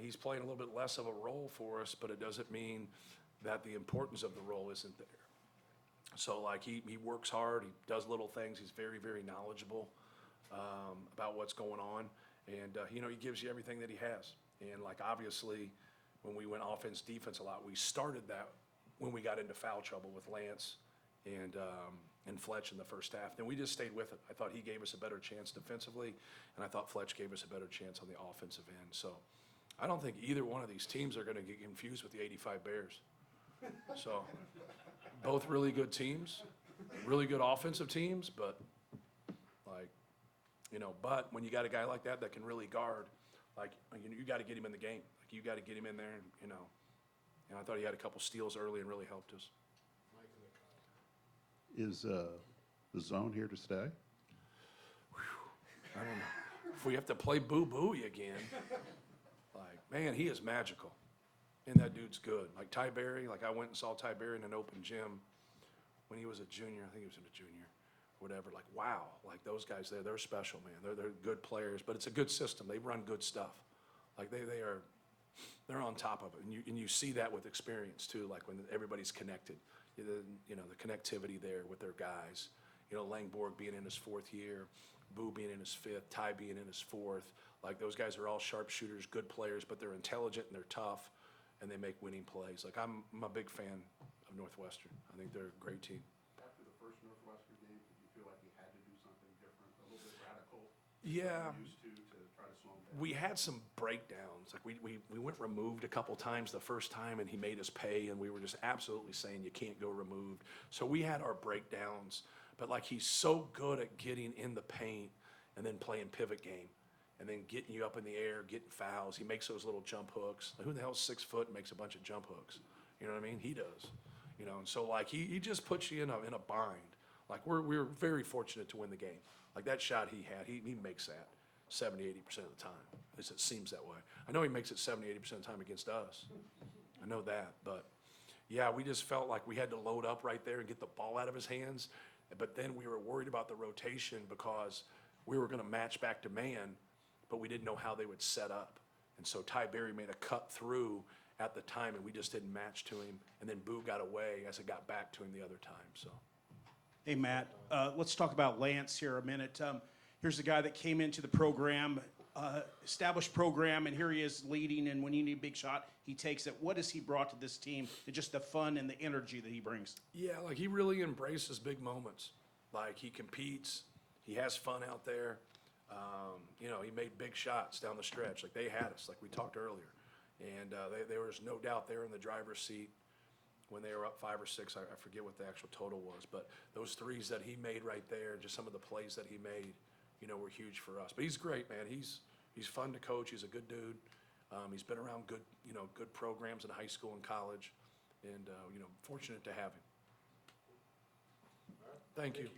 he's playing a little bit less of a role for us, but it doesn't mean that the importance of the role isn't there. So like he works hard, he does little things, he's very, very knowledgeable about what's going on. And, he gives you everything that he has. And like obviously, when we went offense, defense a lot, we started that when we got into foul trouble with Lance and Fletch in the first half. Then we just stayed with it. I thought he gave us a better chance defensively, and I thought Fletch gave us a better chance on the offensive end. So I don't think either one of these teams are going to get confused with the 85 Bears. So both really good teams, really good offensive teams, but like, but when you got a guy like that can really guard, like, you got to get him in the game. Like, you got to get him in there, and I thought he had a couple steals early and really helped us. Is the zone here to stay? I don't know. If we have to play Boo Booey again, like, man, he is magical. And that dude's good. Like Ty Berry, like I went and saw Ty Berry in an open gym when he was a junior. I think he was a junior, whatever. Like, wow, like those guys there, they're special, man. They're good players, but it's a good system. They run good stuff. Like they're on top of it. And you see that with experience too, like when everybody's connected. The connectivity there with their guys. Langborg being in his 4th year, Boo being in his 5th, Ty being in his 4th. Like those guys are all sharpshooters, good players, but they're intelligent and they're tough, and they make winning plays. Like I'm a big fan of Northwestern. I think they're a great team. After the first Northwestern game, did you feel like you had to do something different, a little bit radical? Yeah. Used to try to slow them down? We had some breakdowns. Like we went removed a couple times the first time, and he made us pay, and we were just absolutely saying you can't go removed. So we had our breakdowns, but like he's so good at getting in the paint and then playing pivot game and then getting you up in the air, getting fouls. He makes those little jump hooks. Like, who the hell's 6 foot and makes a bunch of jump hooks? You know what I mean? He does. And so like he just puts you in a bind. Like we're very fortunate to win the game. Like that shot he had, he makes that 70, 80% of the time. At least it seems that way. I know he makes it 70, 80% of the time against us. I know that, but yeah, we just felt like we had to load up right there and get the ball out of his hands. But then we were worried about the rotation because we were going to match back to man, but we didn't know how they would set up. And so Ty Berry made a cut through at the time, and we just didn't match to him. And then Boo got away as it got back to him the other time. So. Hey, Matt, let's talk about Lance here a minute. Here's a guy that came into the program, established program, and here he is leading, and when you need a big shot, he takes it. What has he brought to this team, just the fun and the energy that he brings? Yeah, like he really embraces big moments. Like he competes, he has fun out there. He made big shots down the stretch. Like they had us, like we talked earlier. And there was no doubt they were in the driver's seat when they were up 5 or 6. I forget what the actual total was, but those threes that he made right there, just some of the plays that he made, were huge for us. But he's great, man. He's fun to coach. He's a good dude. He's been around good programs in high school and college, and fortunate to have him. Thank you.